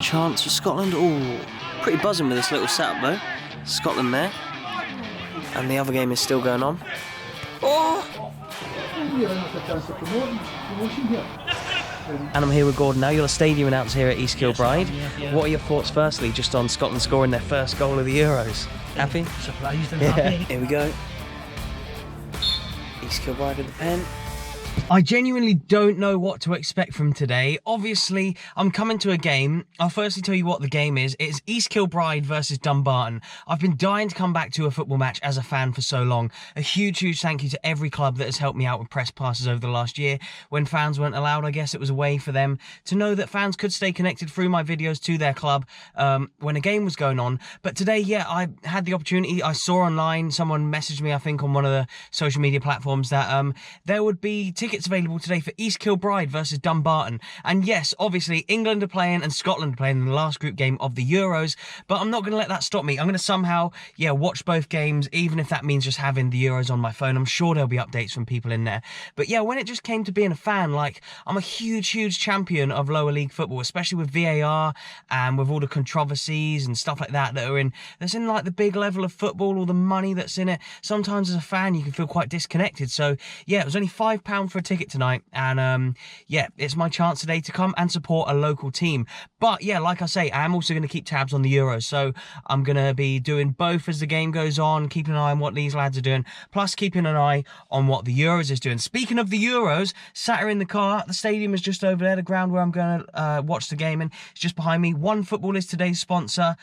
Chance for Scotland. Oh, pretty buzzing with this little setup though. Scotland there. And the other game is still going on. Oh! And I'm here with Gordon now. You're a stadium announcer here at East Kilbride. Yeah. What are your thoughts firstly just on Scotland scoring their first goal of the Euros? Happy? Surprised and happy. Here we go. East Kilbride with the pen. I genuinely don't know what to expect from today. Obviously, I'm coming to a game. I'll firstly tell you what the game is. It's East Kilbride versus Dumbarton. I've been dying to come back to a football match as a fan for so long. A huge thank you to every club that has helped me out with press passes over the last year. When fans weren't allowed, I guess it was a way for them to know that fans could stay connected through my videos to their club when a game was going on. But today, yeah, I had the opportunity. I saw online, someone messaged me, I think, on one of the social media platforms that there would be tickets available today for East Kilbride versus Dumbarton. And yes, obviously England are playing and Scotland are playing in the last group game of the Euros, but I'm not going to let that stop me. I'm going to somehow, yeah, watch both games, even if that means just having the Euros on my phone. I'm sure there'll be updates from people in there. But yeah, when it just came to being a fan, like, I'm a huge champion of lower league football, especially with VAR and with all the controversies and stuff like that that's in like the big level of football, all the money that's in it. Sometimes as a fan you can feel quite disconnected. So yeah, it was only £5 for a ticket tonight, and yeah, it's my chance today to come and support a local team. But yeah, like I say, I am also going to keep tabs on the Euros, so I'm going to be doing both as the game goes on, keeping an eye on what these lads are doing, plus keeping an eye on what the Euros is doing. Speaking of the Euros, sat here in the car, the stadium is just over there, the ground where I'm going to watch the game, and it's just behind me. OneFootball is today's sponsor,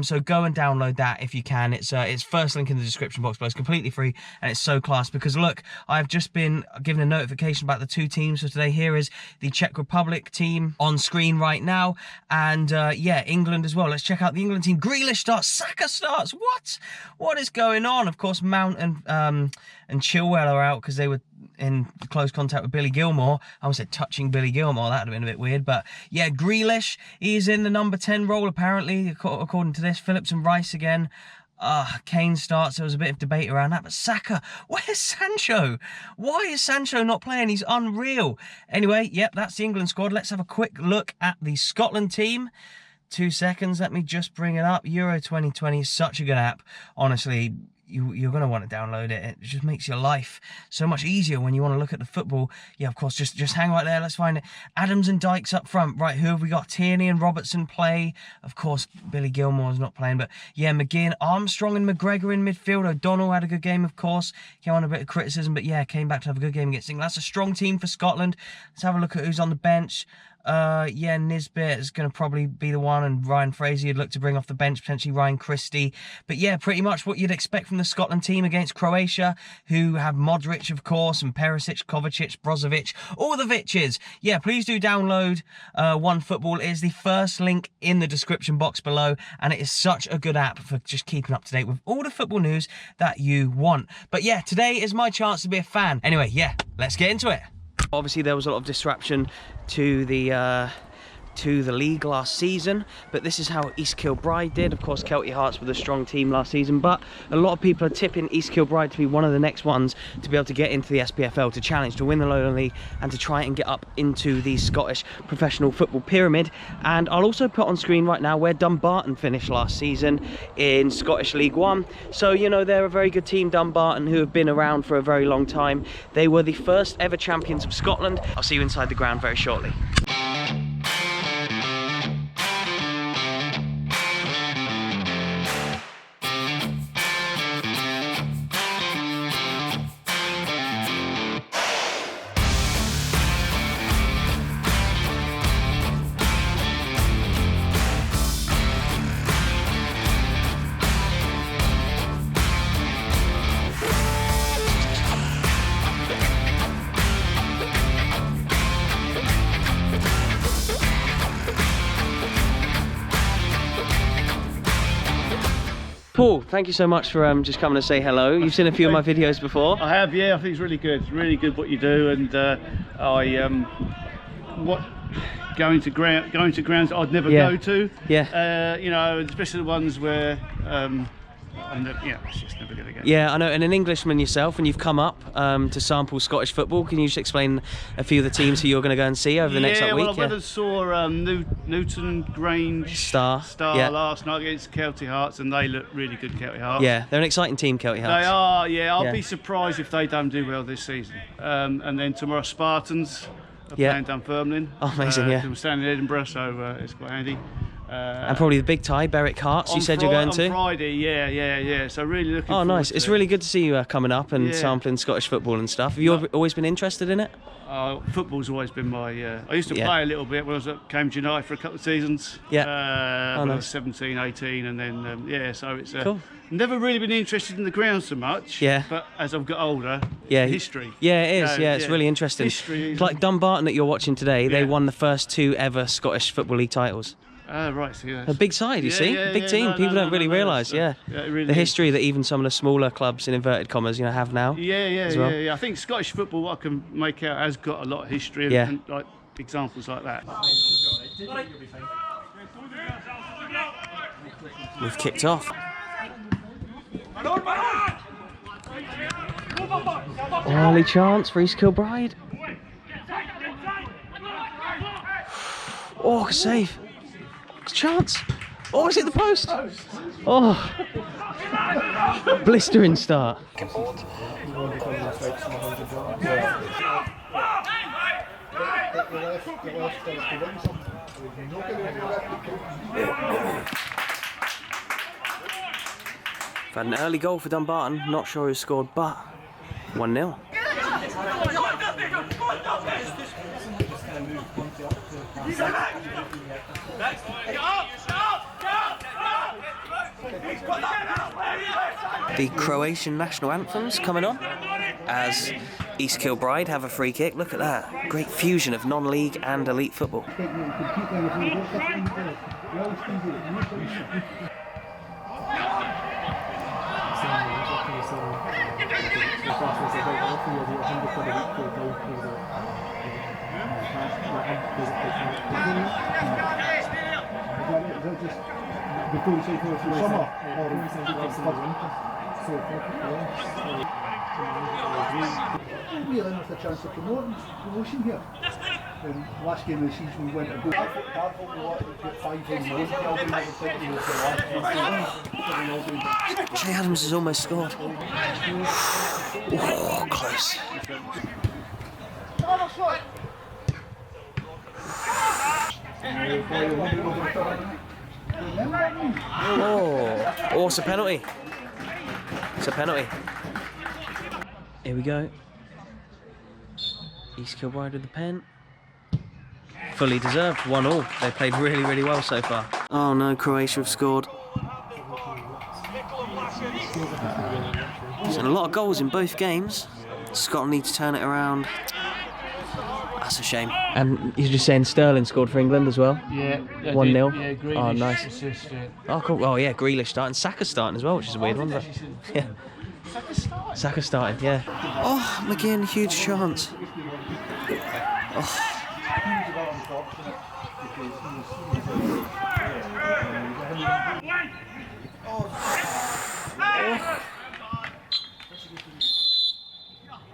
so go and download that if you can. It's first link in the description box, but it's completely free, and it's so class because look, I've just been given a notification about the two teams for today. Here is the Czech Republic team on screen right now, and yeah, England as well. Let's check out the England team. Grealish starts, Saka starts. What is going on? Of course, Mount and Chilwell are out because they were in close contact with Billy Gilmore. I almost said touching Billy Gilmore. That would have been a bit weird. But yeah, Grealish, he's in the number 10 role apparently, according to this. Phillips and Rice again. Kane starts. There was a bit of debate around that. But Saka, where's Sancho? Why is Sancho not playing? He's unreal. Anyway, yep, that's the England squad. Let's have a quick look at the Scotland team. 2 seconds. Let me just bring it up. Euro 2020 is such a good app. Honestly, you're going to want to download it. It just makes your life so much easier when you want to look at the football. Yeah, of course, just hang right there. Let's find it. Adams and Dykes up front. Right, who have we got? Tierney and Robertson play. Of course, Billy Gilmore's not playing. But yeah, McGinn, Armstrong and McGregor in midfield. O'Donnell had a good game, of course. Came on a bit of criticism, but yeah, came back to have a good game against England. That's a strong team for Scotland. Let's have a look at who's on the bench. Yeah, Nisbet is going to probably be the one, and Ryan Fraser you'd look to bring off the bench, potentially Ryan Christie. But yeah, pretty much what you'd expect from the Scotland team against Croatia, who have Modric, of course, and Perisic, Kovacic, Brozovic, all the Viches. Yeah, please do download OneFootball. It is the first link in the description box below, and it is such a good app for just keeping up to date with all the football news that you want. But yeah, today is my chance to be a fan. Anyway, yeah, let's get into it. Obviously, there was a lot of disruption to the league last season, but this is how East Kilbride did. Of course, Kelty Hearts were a strong team last season, but a lot of people are tipping East Kilbride to be one of the next ones to be able to get into the SPFL, to challenge, to win the Lowland League, and to try and get up into the Scottish professional football pyramid. And I'll also put on screen right now where Dumbarton finished last season in Scottish League One. So, you know, they're a very good team, Dumbarton, who have been around for a very long time. They were the first ever champions of Scotland. I'll see you inside the ground very shortly. Paul, thank you so much for just coming to say hello. You've seen a few of my videos before. I have, yeah. I think it's really good. It's really good what you do, and going to grounds I'd never go to. Yeah. You know, especially the ones where it's just never going to get. Yeah, I know. And an Englishman yourself, and you've come up to sample Scottish football. Can you just explain a few of the teams who you're going to go and see over the next week? Well, I went and saw Newton Grange Star last night against Kelty Hearts, and they look really good, Kelty Hearts. Yeah, they're an exciting team, Kelty Hearts. They are, yeah. I'll be surprised if they don't do well this season. And then tomorrow, Spartans are playing Dunfermline. Oh, amazing, yeah. I'm staying in Edinburgh, so it's quite handy. And probably the big tie, Berwick Hearts, you said you're going to? On Friday, yeah. So really looking forward nice. to It's it. really good to see you coming up and sampling Scottish football and stuff. Have you always been interested in it? Football's always been my... I used to play a little bit when I was at Cambridge United for a couple of seasons. Yeah. When I was 17, 18, and then, so it's... Cool. Never really been interested in the ground so much. Yeah. But as I've got older, history. Yeah, it is. It's really interesting. History. It's like Dumbarton that you're watching today. They won the first 2 ever Scottish Football League titles. Right, so A big side, you see? Big team. People don't really realise, really the history that even some of the smaller clubs, in inverted commas, have now. Yeah. I think Scottish football, what I can make out, has got a lot of history and like examples like that. We've kicked off. Early chance for East Kilbride. Oh, save. Chance. Oh, is it the post? Oh. Blistering start. We've had an early goal for Dumbarton. Not sure who scored, but 1-0. The Croatian national anthem's coming on as East Kilbride have a free kick. Look at that. Great fusion of non-league and elite football. Really with a chance of promotion here. Last game of the season we went to go. We wanted to get 5 Jay Adams has almost scored. Oh, close. Oh, it's a penalty. It's a penalty. Here we go. East Kilbride with the pen. Fully deserved, 1-1. They played really, really well so far. Oh no, Croatia have scored. There's a lot of goals in both games. Scotland need to turn it around. That's a shame. And you're just saying Sterling scored for England as well? Yeah. 1-0. Yeah, Grealish. Oh, nice. Assist, Oh, cool. Oh, yeah, Grealish starting. Saka starting as well, which is a weird one. But yeah. Saka starting, yeah. Oh, McGinn, huge chance. Oh.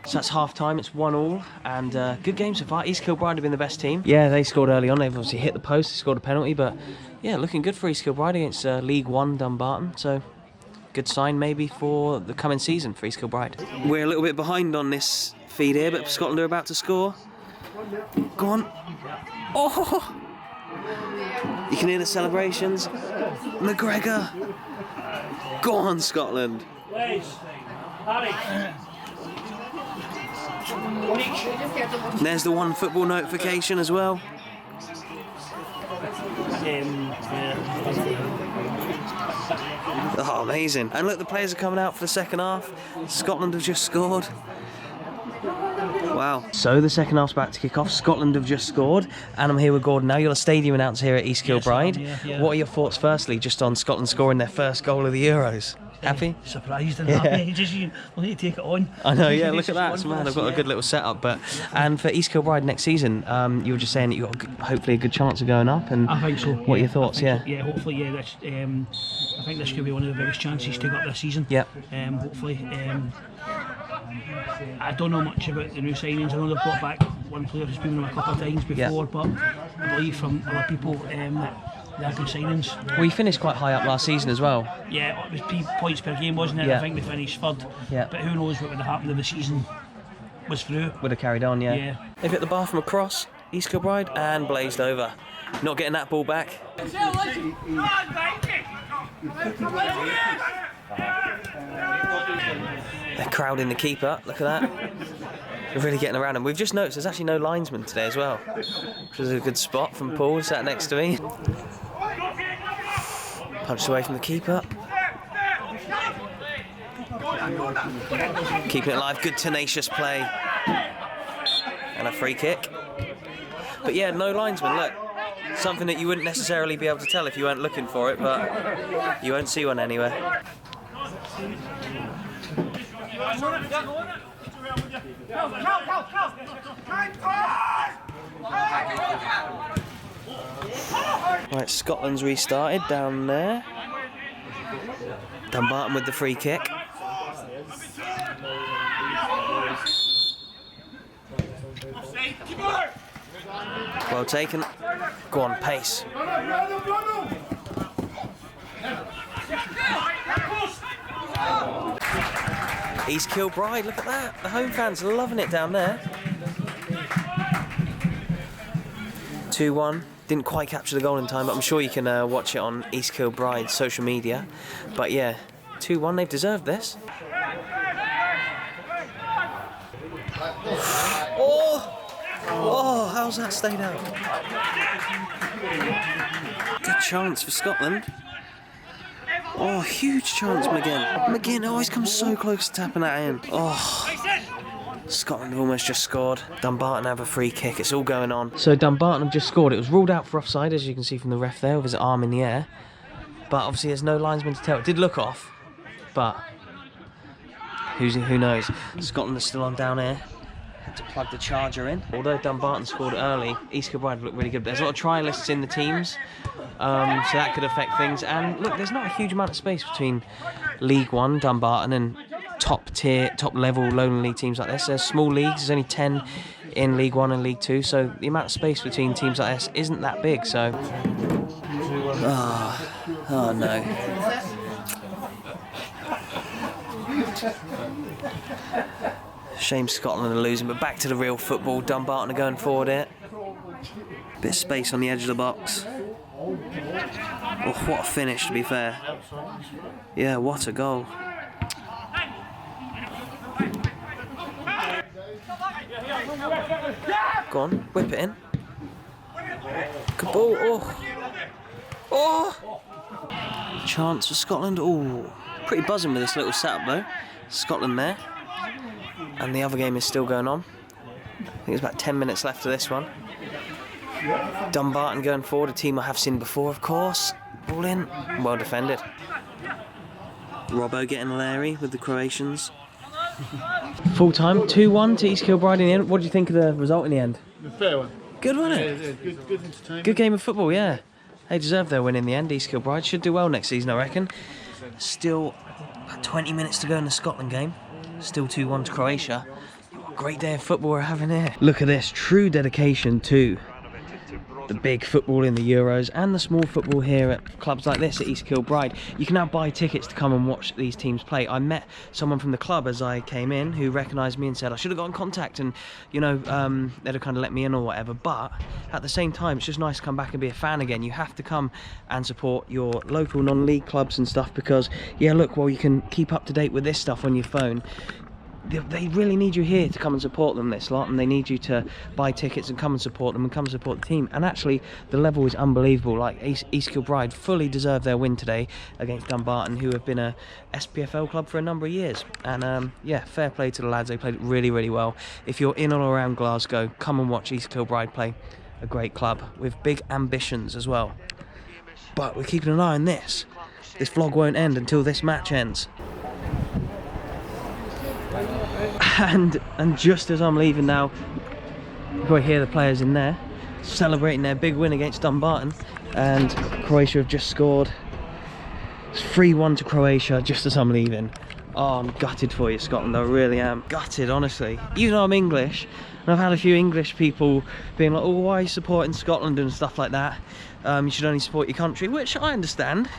So that's half time, it's 1-1, and good game so far. East Kilbride have been the best team. Yeah, they scored early on, they've obviously hit the post, they scored a penalty, but yeah, looking good for East Kilbride against League One Dumbarton, so good sign maybe for the coming season for East Kilbride. We're a little bit behind on this feed here, but Scotland are about to score. Go on. Oh! You can hear the celebrations. McGregor. Go on, Scotland. And there's the one football notification as well. Oh, amazing. And look, the players are coming out for the second half. Scotland have just scored. Wow. So the second half's about to kick off. Scotland have just scored, and I'm here with Gordon now. You're a stadium announcer here at East Kilbride. Yeah. What are your thoughts, firstly, just on Scotland scoring their first goal of the Euros? Happy? Surprised and happy. Just you need to take it on. I know, yeah, look at that. It's mad. I've got a good little setup. And for East Kilbride next season, you were just saying that you've got hopefully a good chance of going up. And I think so. What are your thoughts? Yeah, hopefully, yeah. This, I think this could be one of the biggest chances to go up this season. Yep. Hopefully. I don't know much about the new signings. I know they've brought back one player who's been with them a couple of times before, but I believe from other people that they are good signings. Well, you finished quite high up last season as well. Yeah, it was points per game, wasn't it? Yeah. I think they finished third. Yeah. But who knows what would have happened if the season was through. Would have carried on, yeah. Yeah. They've hit the bar from across, East Kilbride, and blazed over. Not getting that ball back. They're crowding the keeper, look at that. They're really getting around him. We've just noticed there's actually no linesman today as well, which is a good spot from Paul, sat next to me. Punched away from the keeper. Keeping it alive, good tenacious play. And a free kick. But yeah, no linesman, look. Something that you wouldn't necessarily be able to tell if you weren't looking for it, but you won't see one anywhere. Right, Scotland's restarted down there. Dumbarton with the free kick. Well taken. Go on, pace. East Kilbride, look at that. The home fans are loving it down there. 2-1. Didn't quite capture the goal in time, but I'm sure you can watch it on East Kilbride's social media. But yeah, 2-1, they've deserved this. Oh, how's that stayed out? Good chance for Scotland. Oh, huge chance, McGinn. McGinn always comes so close to tapping that in. Oh, Scotland have almost just scored. Dumbarton have a free kick. It's all going on. So Dumbarton have just scored. It was ruled out for offside, as you can see from the ref there, with his arm in the air. But obviously there's no linesman to tell. It did look off, but who knows? Scotland is still on down here. Had to plug the charger in. Although Dumbarton scored early, East Kilbride looked really good. There's a lot of trialists in the teams, so that could affect things. And look, there's not a huge amount of space between League One, Dumbarton, and top tier, top level lowland league teams like this. There's small leagues. There's only 10 in League One and League Two, so the amount of space between teams like this isn't that big. So, oh no. Shame Scotland are losing, but back to the real football. Dumbarton are going forward here. Bit of space on the edge of the box. Oh, what a finish, to be fair. Yeah, what a goal. Go on, whip it in. Good ball. Oh! Chance for Scotland. Oh, pretty buzzing with this little setup though. Scotland there. And the other game is still going on. I think there's about 10 minutes left of this one. Dumbarton going forward, a team I have seen before, of course. Ball in, well defended. Robbo getting Larry with the Croatians. Full time, 2-1 to East Kilbride in the end. What did you think of the result in the end? Fair one. Good, wasn't it? Yeah, good entertainment. Good game of football, yeah. They deserve their win in the end. East Kilbride should do well next season, I reckon. Still about 20 minutes to go in the Scotland game. Still 2-1 to Croatia. What a great day of football we're having here. Look at this, true dedication to the big football in the Euros and the small football here at clubs like this at East Kilbride. You can now buy tickets to come and watch these teams play. I met someone from the club as I came in who recognised me and said I should have got in contact, and you know, they'd have kind of let me in or whatever, but at the same time it's just nice to come back and be a fan again. You have to come and support your local non-league clubs and stuff, because yeah, look, well, you can keep up to date with this stuff on your phone. they really need you here to come and support them, this lot, and they need you to buy tickets and come and support them and come and support the team. And actually, the level is unbelievable. Like, East Kilbride fully deserved their win today against Dumbarton, who have been a SPFL club for a number of years. And yeah, fair play to the lads. They played really, really well. If you're in or around Glasgow, come and watch East Kilbride play. A great club with big ambitions as well. But we're keeping an eye on this. This vlog won't end until this match ends. And just as I'm leaving now, you probably hear the players in there celebrating their big win against Dumbarton, and Croatia have just scored. It's 3-1 to Croatia just as I'm leaving. Oh, I'm gutted for you, Scotland. I really am gutted, honestly. Even though I'm English, and I've had a few English people being like, oh, why are you supporting Scotland and stuff like that? You should only support your country, which I understand.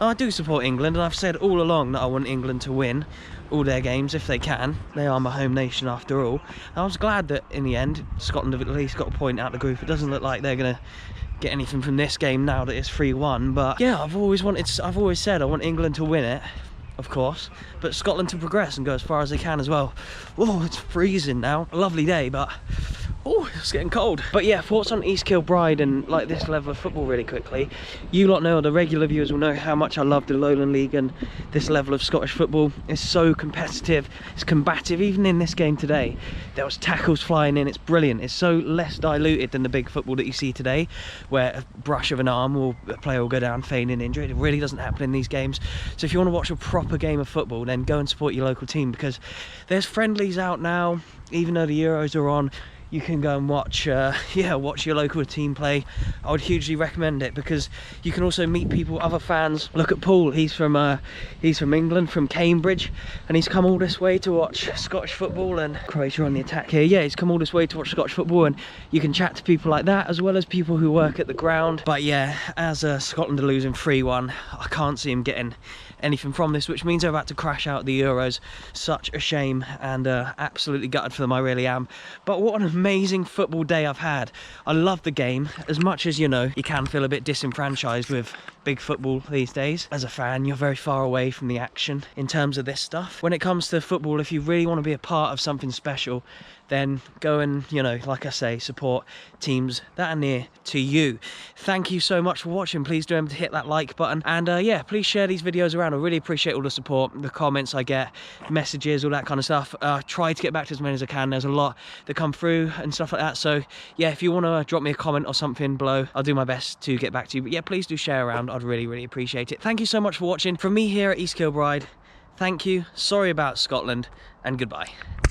I do support England, and I've said all along that I want England to win all their games if they can. They are my home nation after all. And I was glad that in the end Scotland have at least got a point out of the group. It doesn't look like they're gonna get anything from this game now that it's 3-1, but yeah, I've always said I want England to win it, of course, but Scotland to progress and go as far as they can as well. Oh, it's freezing now. A lovely day, but oh, it's getting cold. But yeah, thoughts on East Kilbride and like this level of football really quickly. You lot know, the regular viewers will know how much I love the Lowland League and this level of Scottish football. It's so competitive, it's combative. Even in this game today, there was tackles flying in. It's brilliant. It's so less diluted than the big football that you see today, where a brush of an arm or a player will go down feigning injury. It really doesn't happen in these games. So if you want to watch a proper game of football, then go and support your local team, because there's friendlies out now. Even though the Euros are on, you can go and watch watch your local team play. I would hugely recommend it, because you can also meet people, other fans. Look at Paul, he's from England, from Cambridge, and he's come all this way to watch Scottish football. And Croatia on the attack here. Yeah, he's come all this way to watch Scottish football, and you can chat to people like that, as well as people who work at the ground. But yeah, as Scotland are losing 3-1, I can't see him getting anything from this, which means they're about to crash out the Euros. Such a shame, and absolutely gutted for them, I really am. But what an amazing football day I've had. I love the game. As much as, you know, you can feel a bit disenfranchised with big football these days. As a fan, you're very far away from the action in terms of this stuff. When it comes to football, if you really want to be a part of something special, then go and, you know, like I say, support teams that are near to you. Thank you so much for watching. Please do remember to hit that like button, and yeah, please share these videos around. I really appreciate all the support, the comments I get, messages, all that kind of stuff. Try to get back to as many as I can. There's a lot that come through and stuff like that, so yeah, if you want to drop me a comment or something below, I'll do my best to get back to you. But yeah, please do share around. I'd really, really appreciate it. Thank you so much for watching. From me here at East Kilbride, thank you, sorry about Scotland, and goodbye.